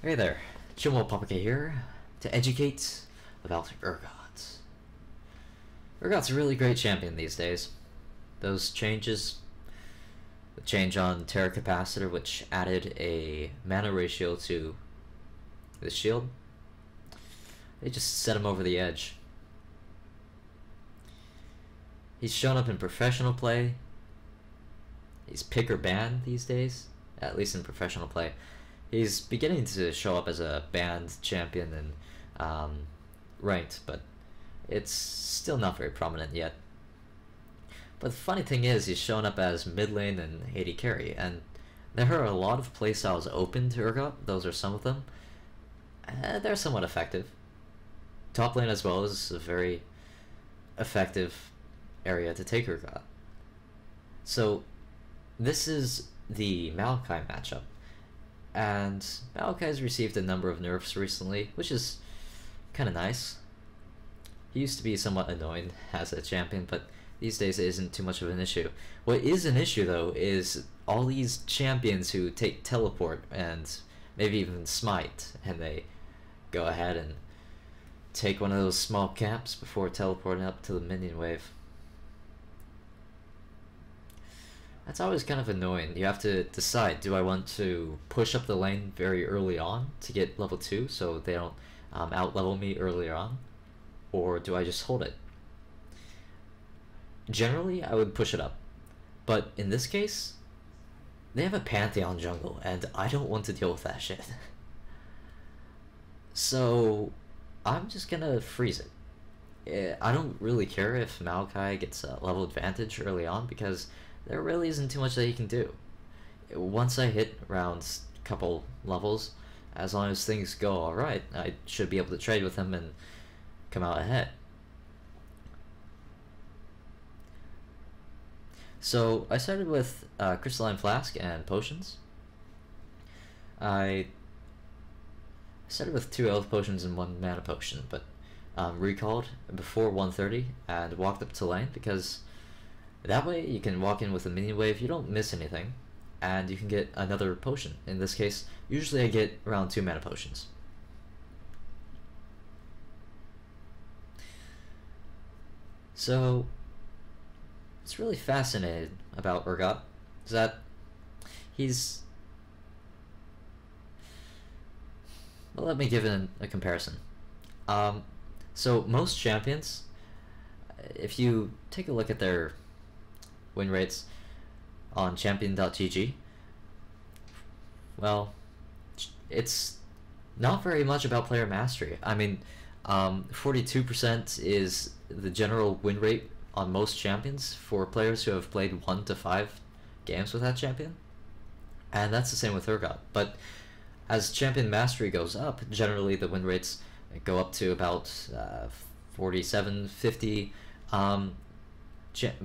Hey there, Chimo Papake here to educate about Urgot. Urgot's a really great champion these days. Those changes, the change on Terra Capacitor, which added a mana ratio to the shield, they just set him over the edge. He's shown up in professional play. He's pick or ban these days, at least in professional play. He's beginning to show up as a banned champion and ranked, but it's still not very prominent yet. But the funny thing is, he's shown up as mid lane and AD carry, and there are a lot of playstyles open to Urgot. Those are some of them. They're somewhat effective. Top lane as well is a very effective area to take Urgot. So this is the Maokai matchup. And Maokai has received a number of nerfs recently, which is kind of nice. He used to be somewhat annoying as a champion, but these days it isn't too much of an issue. What is an issue, though, is all these champions who take teleport and maybe even smite, and they go ahead and take one of those small camps before teleporting up to the minion wave. That's always kind of annoying. You have to decide, do I want to push up the lane very early on to get level 2 so they don't out-level me earlier on? Or do I just hold it? Generally, I would push it up. But in this case, they have a Pantheon jungle, and I don't want to deal with that shit. So, I'm just gonna freeze it. I don't really care if Maokai gets a level advantage early on, because there really isn't too much that he can do. Once I hit around a couple levels, as long as things go alright, I should be able to trade with him and come out ahead. So I started with Crystalline Flask and Potions. I started with 2 health potions and 1 mana potion, but recalled before 1:30 and walked up to lane, because that way you can walk in with a minion wave, you don't miss anything, and you can get another potion. In this case, usually I get around 2 mana potions. So, it's really fascinating about Urgot, is that he's... Well, let me give it a comparison. So most champions, if you take a look at their win rates on champion.gg, well, it's not very much about player mastery. I mean, 42% is the general win rate on most champions for players who have played 1 to 5 games with that champion, and that's the same with Urgot. But as champion mastery goes up, generally the win rates go up to about 47, 50.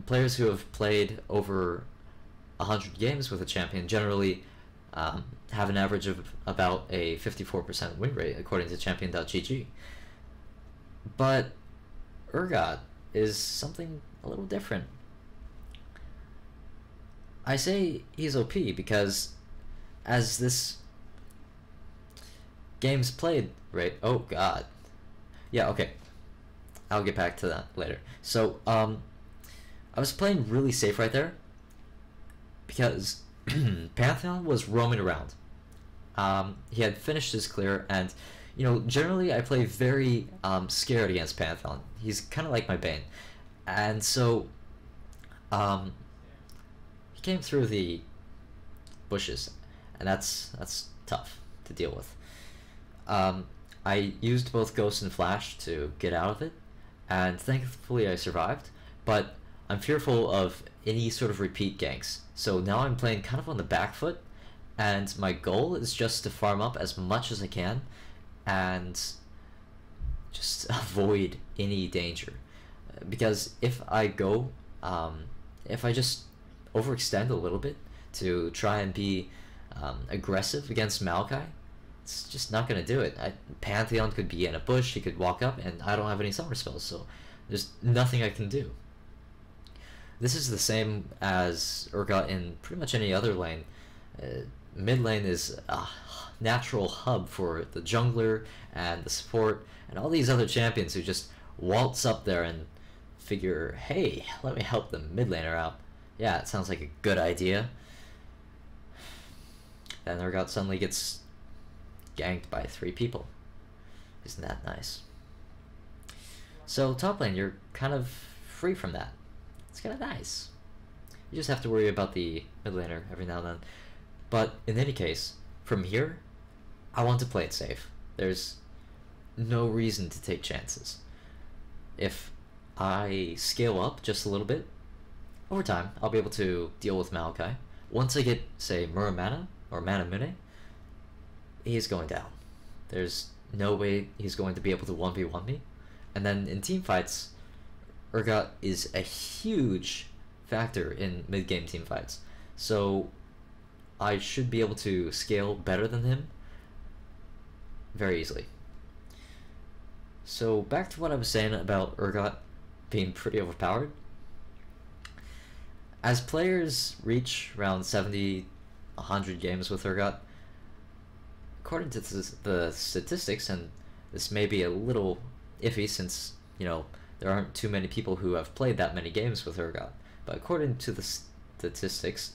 Players who have played over 100 games with a champion generally have an average of about a 54% win rate according to champion.gg. But Urgot is something a little different. I say he's OP because as this game's played, right? Oh god. Yeah, okay. I'll get back to that later. So, I was playing really safe right there because Pantheon was roaming around. He had finished his clear, and you know, generally I play very scared against Pantheon. He's kind of like my Bane, and so he came through the bushes, and that's tough to deal with. I used both Ghost and Flash to get out of it, and thankfully I survived, but I'm fearful of any sort of repeat ganks. So now I'm playing kind of on the back foot, and my goal is just to farm up as much as I can and just avoid any danger. Because if I go, if I just overextend a little bit to try and be aggressive against Maokai, it's just not going to do it. Pantheon could be in a bush, he could walk up, and I don't have any summer spells, so there's nothing I can do. This is the same as Urgot in pretty much any other lane. mid lane is a natural hub for the jungler and the support and all these other champions who just waltz up there and figure, hey, let me help the mid laner out. Yeah, it sounds like a good idea. Then Urgot suddenly gets ganked by 3 people. Isn't that nice? So top lane, you're kind of free from that. It's kind of nice. You just have to worry about the mid laner every now and then. But in any case, from here, I want to play it safe. There's no reason to take chances. If I scale up just a little bit, over time, I'll be able to deal with Maokai. Once I get, say, Muramana or Manamune, he's going down. There's no way he's going to be able to 1v1 me. And then in team fights, Urgot is a huge factor in mid-game team fights. So I should be able to scale better than him very easily. So back to what I was saying about Urgot being pretty overpowered. As players reach around 70, 100 games with Urgot, according to the statistics, and this may be a little iffy since, you know, there aren't too many people who have played that many games with Urgot, but according to the statistics,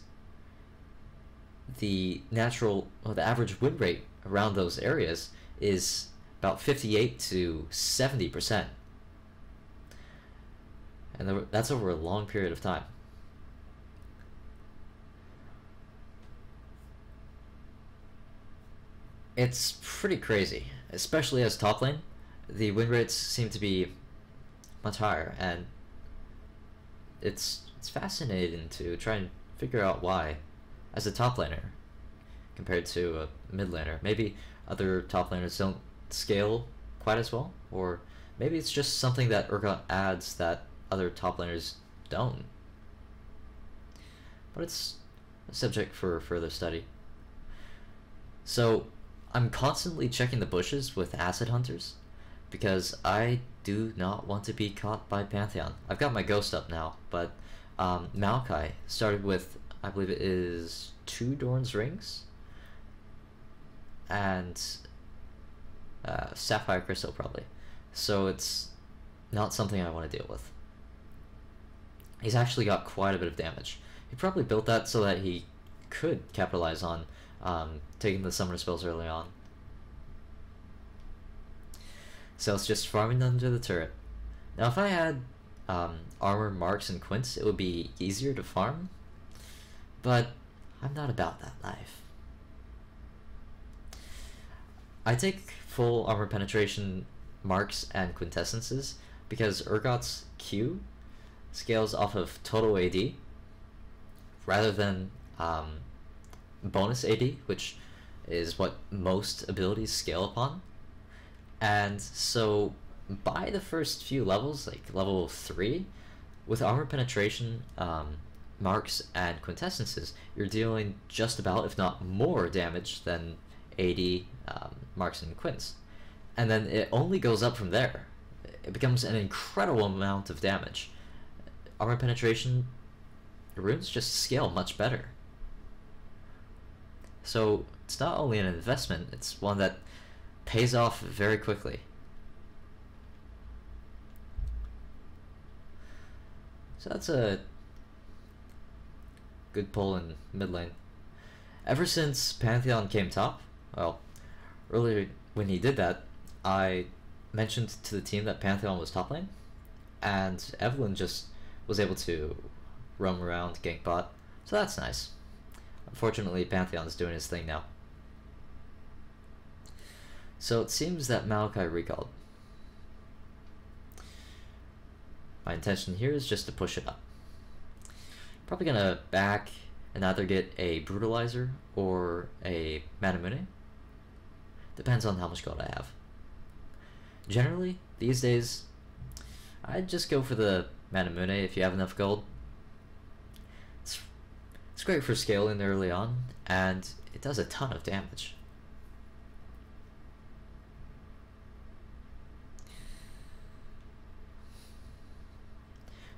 the average win rate around those areas is about 58 to 70%. And that's over a long period of time. It's pretty crazy, especially as top lane. The win rates seem to be much higher, and it's fascinating to try and figure out why, as a top laner, compared to a mid laner. Maybe other top laners don't scale quite as well, or maybe it's just something that Urgot adds that other top laners don't. But it's a subject for further study. So I'm constantly checking the bushes with acid hunters because I do not want to be caught by Pantheon. I've got my ghost up now, but Maokai started with, I believe it is 2 Dorn's Rings and Sapphire Crystal probably. So it's not something I want to deal with. He's actually got quite a bit of damage. He probably built that so that he could capitalize on taking the summoner spells early on. So it's just farming under the turret. Now if I had armor, marks, and quints, it would be easier to farm, but I'm not about that life. I take full armor penetration, marks, and quintessences because Urgot's Q scales off of total AD rather than bonus AD, which is what most abilities scale upon. And so by the first few levels, like level 3, with armor penetration, marks, and quintessences, you're dealing just about, if not more, damage than AD, marks, and quints. And then it only goes up from there. It becomes an incredible amount of damage. Armor penetration runes just scale much better. So it's not only an investment, it's one that pays off very quickly. So that's a good pull in mid lane. Ever since Pantheon came top, well, earlier when he did that, I mentioned to the team that Pantheon was top lane, and Evelyn just was able to roam around, gank bot, so that's nice. Unfortunately, Pantheon's doing his thing now. So it seems that Maokai recalled. My intention here is just to push it up. Probably gonna back and either get a Brutalizer or a Manamune. Depends on how much gold I have. Generally, these days, I'd just go for the Manamune if you have enough gold. It's great for scaling early on, and it does a ton of damage.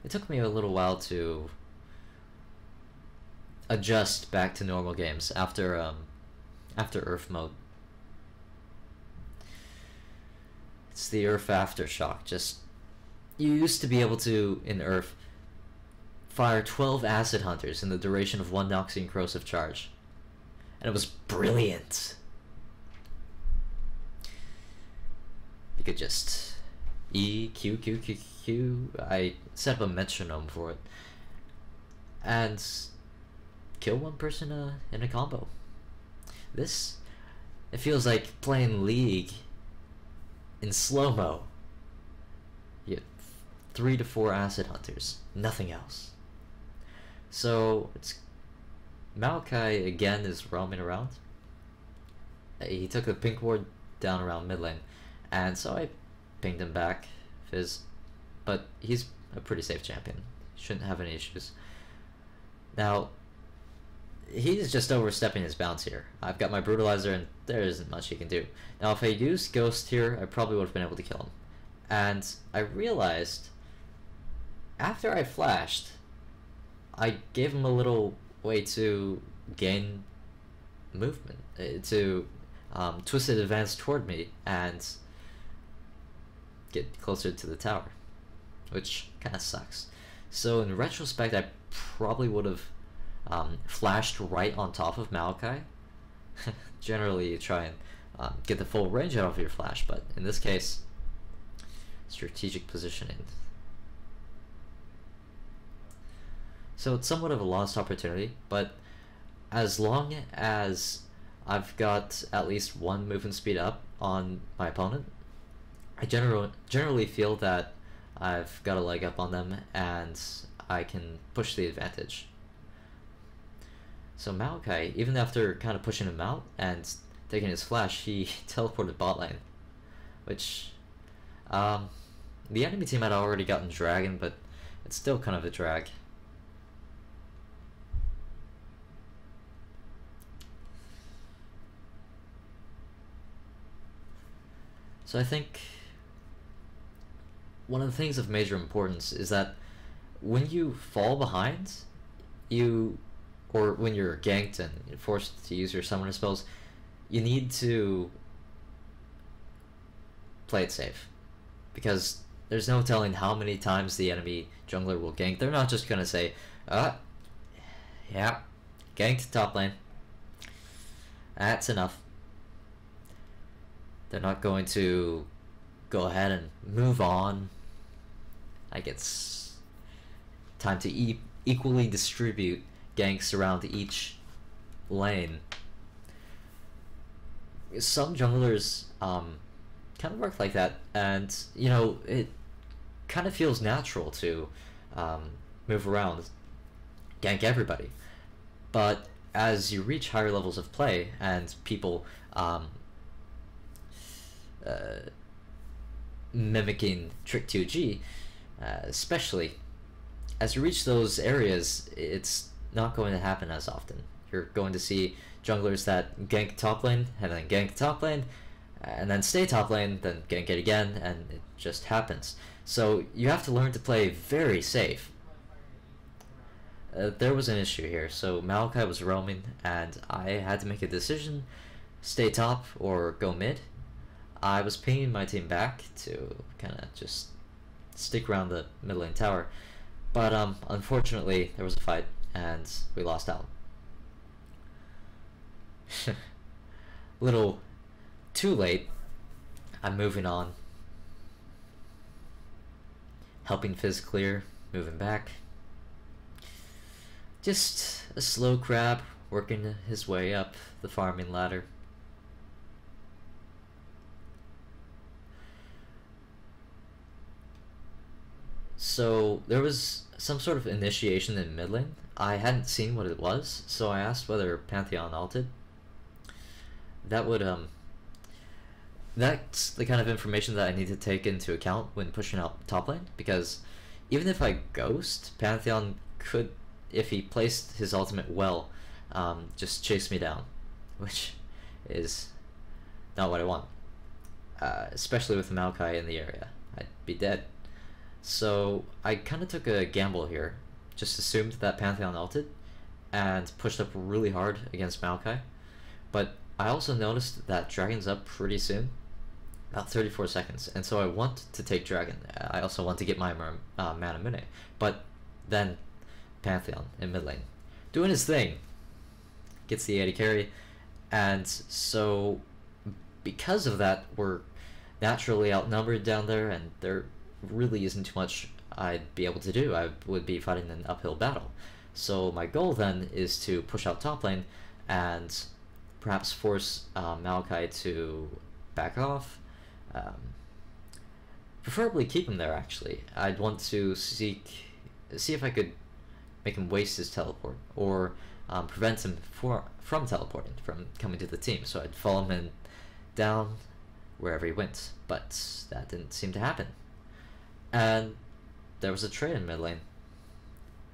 It took me a little while to adjust back to normal games after after Earth mode. It's the Earth aftershock. Just, you used to be able to, in Earth, fire 12 Acid Hunters in the duration of 1 Noxian Corrosive Charge. And it was brilliant. You could just E, Q, Q, Q, Q. I set up a metronome for it. And kill one person in a combo. This, it feels like playing League in slow-mo. You get 3 to 4 Acid Hunters, nothing else. So it's Maokai again is roaming around. He took the pink ward down around mid lane, and so I pinged him back, Fizz. But he's a pretty safe champion. Shouldn't have any issues. Now, he's just overstepping his bounds here. I've got my Brutalizer and there isn't much he can do. Now if I used Ghost here, I probably would have been able to kill him. And I realized, after I flashed, I gave him a little way to gain movement, to twisted advance toward me and get closer to the tower, which kind of sucks. So in retrospect, I probably would have flashed right on top of Maokai. Generally, you try and get the full range out of your flash, but in this case, strategic positioning. So it's somewhat of a lost opportunity, but as long as I've got at least 1 movement speed up on my opponent, I generally feel that I've got a leg up on them and I can push the advantage. So Maokai, even after kind of pushing him out and taking his flash, he teleported bot lane, which the enemy team had already gotten Dragon, but it's still kind of a drag. So I think one of the things of major importance is that when you fall behind, or when you're ganked and you're forced to use your summoner spells, you need to play it safe. Because there's no telling how many times the enemy jungler will gank. They're not just gonna say, yeah, ganked top lane. That's enough. They're not going to go ahead and move on. Like, it's time to equally distribute ganks around each lane. Some junglers kind of work like that, and you know, it kind of feels natural to move around, gank everybody. But as you reach higher levels of play and people mimicking Trick 2G, especially as you reach those areas, it's not going to happen as often. You're going to see junglers that gank top lane and then gank top lane and then stay top lane, then gank it again, and it just happens. So you have to learn to play very safe. There was an issue here. So Maokai was roaming and I had to make a decision: stay top or go mid. I was pinging my team back to kind of just stick around the mid lane tower, but unfortunately there was a fight and we lost out. Little too late. I'm moving on, helping Fizz clear, moving back. Just a slow crab working his way up the farming ladder. So there was some sort of initiation in mid lane. I hadn't seen what it was, so I asked whether Pantheon ulted. That would that's the kind of information that I need to take into account when pushing out top lane, because even if I ghost, Pantheon could, if he placed his ultimate well, just chase me down, which is not what I want. Especially with Maokai in the area, I'd be dead. So I kind of took a gamble here, just assumed that Pantheon ulted and pushed up really hard against Maokai, but I also noticed that Dragon's up pretty soon, about 34 seconds, and so I want to take Dragon. I also want to get my Mana Mune, but then Pantheon in mid lane, doing his thing, gets the AD carry, and so because of that, we're naturally outnumbered down there, and there really isn't too much I'd be able to do. I would be fighting an uphill battle. So my goal then is to push out top lane and perhaps force Maokai to back off. Preferably keep him there, actually. I'd want to see if I could make him waste his teleport, or prevent him from teleporting, from coming to the team. So I'd follow him down wherever he went, but that didn't seem to happen. And there was a trade in mid lane.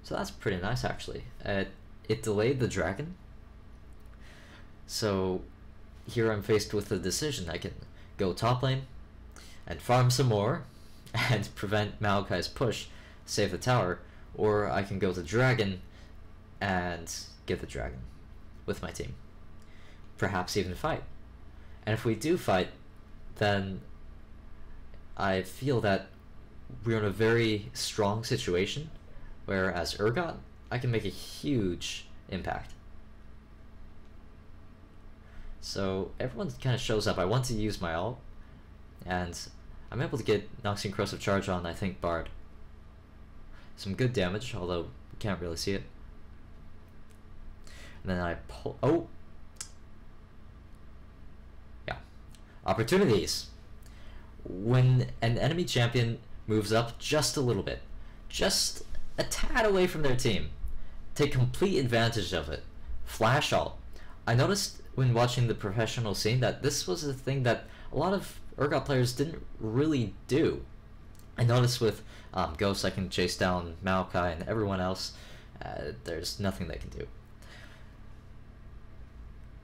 So that's pretty nice, actually. It delayed the dragon. So here I'm faced with a decision. I can go top lane and farm some more and prevent Maokai's push, save the tower, or I can go to dragon and get the dragon with my team. Perhaps even fight. And if we do fight, then I feel that we're in a very strong situation, where as Urgot, I can make a huge impact. So everyone kind of shows up. I want to use my ult, and I'm able to get Noxian Corrosive Charge on, I think, Bard. Some good damage, although we can't really see it. And then I pull... Oh! Yeah. Opportunities! When an enemy champion moves up just a little bit, just a tad away from their team, take complete advantage of it. Flash ult. I noticed when watching the professional scene that this was a thing that a lot of Urgot players didn't really do. I noticed with Ghost, I can chase down Maokai and everyone else. There's nothing they can do.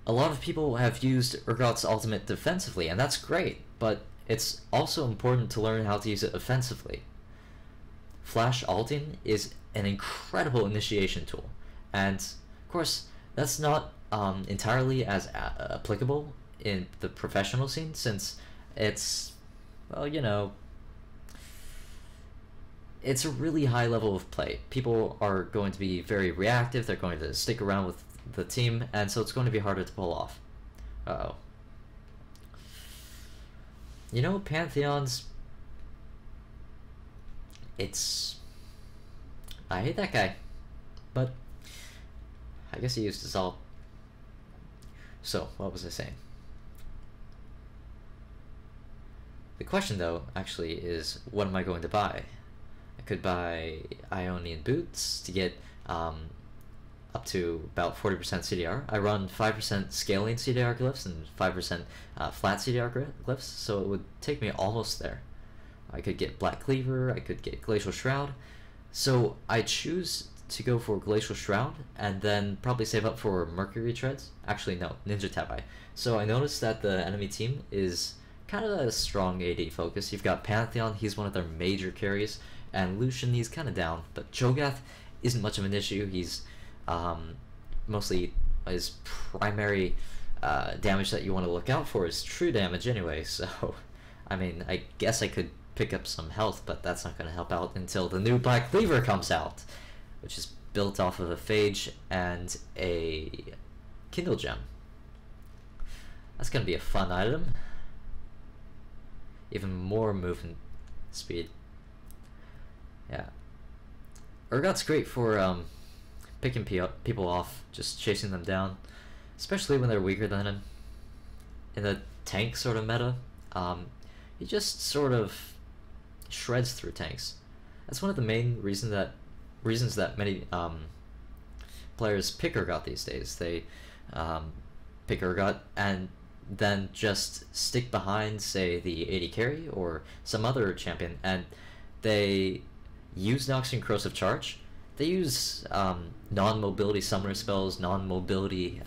A lot of people have used Urgot's ultimate defensively, and that's great, but it's also important to learn how to use it offensively. Flash ulting is an incredible initiation tool, and of course that's not entirely as applicable in the professional scene, since it's, well, you know, it's a really high level of play. People are going to be very reactive, they're going to stick around with the team, and so it's going to be harder to pull off. Uh-oh. You know, Pantheon's... I hate that guy, but I guess he used his ult. So, what was I saying? The question, though, actually is, what am I going to buy? I could buy Ionian boots to get up to about 40% CDR. I run 5% scaling CDR glyphs and 5% flat CDR glyphs, so it would take me almost there. I could get Black Cleaver, I could get Glacial Shroud. So I choose to go for Glacial Shroud and then probably save up for Mercury Treads. Actually, no, Ninja Tabai. So I noticed that the enemy team is kind of a strong AD focus. You've got Pantheon, he's one of their major carries, and Lucian, he's kind of down. But Cho'Gath isn't much of an issue. He's mostly his primary damage that you want to look out for is true damage anyway. So, I mean, I guess I could pick up some health, but that's not going to help out until the new Black Cleaver comes out, which is built off of a Phage and a Kindle Gem. That's going to be a fun item. Even more movement speed. Yeah. Urgot's great for picking people off, just chasing them down, especially when they're weaker than him. In the tank sort of meta, he just sort of shreds through tanks. That's one of the main reasons that many players pick Urgot these days. They pick Urgot and then just stick behind, say, the AD carry or some other champion, and they use Noxian Corrosive Charge. They use non-mobility summoner spells, non-mobility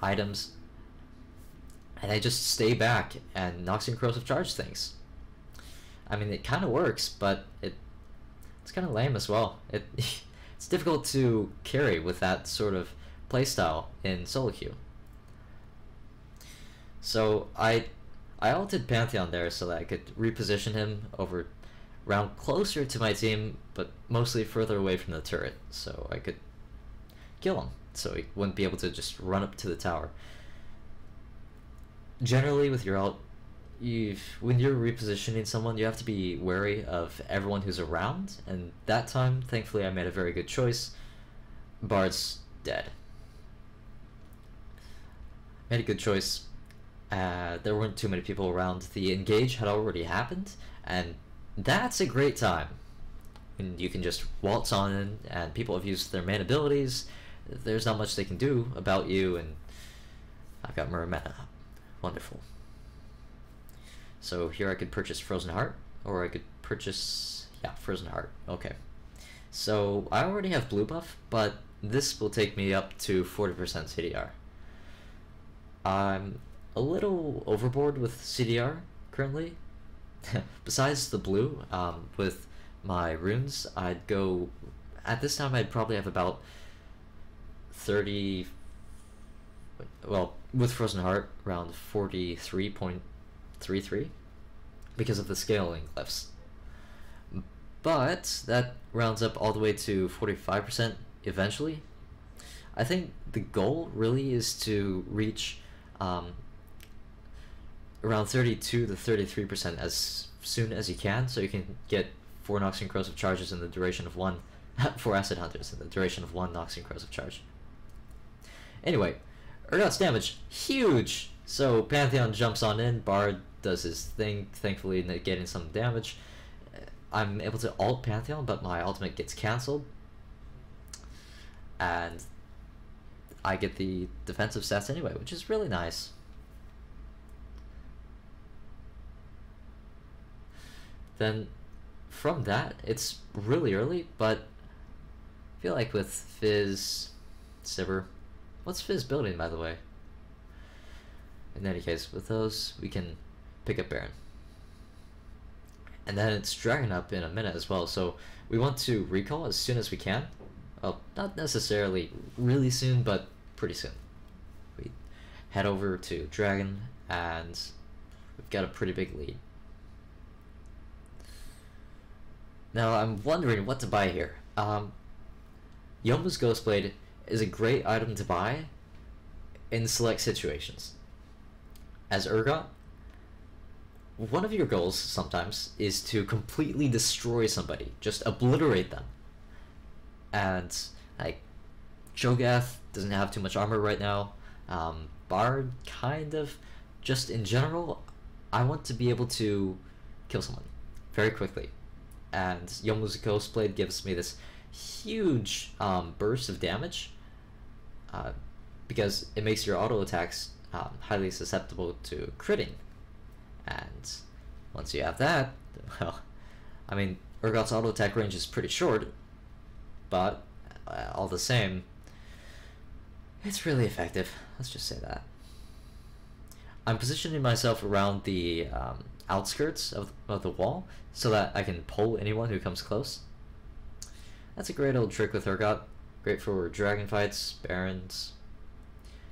items, and they just stay back and Noxian Corrosive Charge things. I mean, it kind of works, but it's kind of lame as well. It's difficult to carry with that sort of playstyle in solo queue. So I ulted Pantheon there so that I could reposition him over round closer to my team, but mostly further away from the turret, so I could kill him, so he wouldn't be able to just run up to the tower. Generally, with your ult, when you're repositioning someone, you have to be wary of everyone who's around, and that time, thankfully, I made a very good choice. Bard's dead. Made a good choice. There weren't too many people around. The engage had already happened, and that's a great time. And you can just waltz on in, and people have used their main abilities. There's not much they can do about you, and I've got Murameta. Wonderful. So here I could purchase Frozen Heart, or I could purchase, yeah, Frozen Heart. Okay. So I already have blue buff, but this will take me up to 40% CDR. I'm a little overboard with CDR currently. Besides the blue, with my runes, I'd go, at this time I'd probably have about 30, well, with Frozen Heart, around 43.33, because of the scaling glyphs. But that rounds up all the way to 45% eventually. I think the goal really is to reach around 32 to 33% as soon as you can, so you can get 4 Nox and Corrosive Charges in the duration of 1, 4 Acid Hunters in the duration of 1 Nox and Corrosive Charge. Anyway, Urgot's damage, huge! So Pantheon jumps on in, Bard does his thing, thankfully getting some damage. I'm able to ult Pantheon, but my ultimate gets cancelled. And I get the defensive stats anyway, which is really nice. Then from that, it's really early, but I feel like with Fizz, Sivir, what's Fizz building, by the way? In any case, with those, we can pick up Baron. And then it's Dragon up in a minute as well, so we want to recall as soon as we can. Well, not necessarily really soon, but pretty soon. We head over to Dragon, and we've got a pretty big lead. Now, I'm wondering what to buy here. Yomu's Ghostblade is a great item to buy in select situations. As Urgot, one of your goals sometimes is to completely destroy somebody, just obliterate them. And like Cho'Gath doesn't have too much armor right now. Bard kind of. Just in general, I want to be able to kill someone very quickly. And Yomu's Ghostblade gives me this huge burst of damage because it makes your auto attacks highly susceptible to critting. And once you have that, well, I mean, Urgot's auto attack range is pretty short, but all the same, it's really effective. Let's just say that. I'm positioning myself around the outskirts of the wall so that I can pull anyone who comes close. That's a great old trick with Urgot. Great for dragon fights, barons,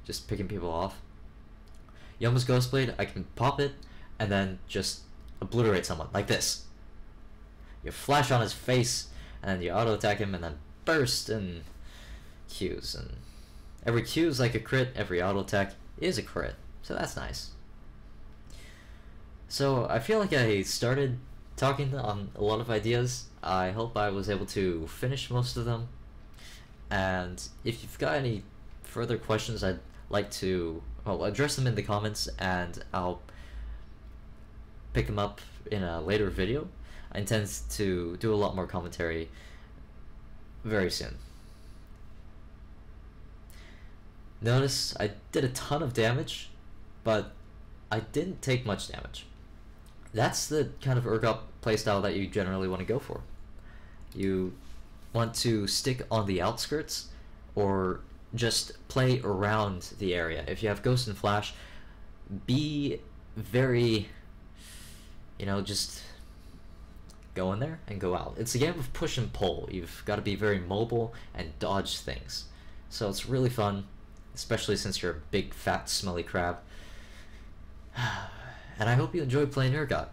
just picking people off. Yomu's Ghostblade, I can pop it and then just obliterate someone like this. You flash on his face and then you auto attack him and then burst and Qs. And every Q is like a crit, every auto attack is a crit. So that's nice. So I feel like I started talking on a lot of ideas. I hope I was able to finish most of them. And if you've got any further questions, I'd like to address them in the comments, and I'll pick them up in a later video. I intend to do a lot more commentary very soon. Notice I did a ton of damage, but I didn't take much damage. That's the kind of Urgot playstyle that you generally want to go for. You want to stick on the outskirts or just play around the area. If you have Ghost and Flash, be very, just go in there and go out. It's a game of push and pull. You've got to be very mobile and dodge things. So it's really fun, especially since you're a big, fat, smelly crab. And I hope you enjoy playing Urgot.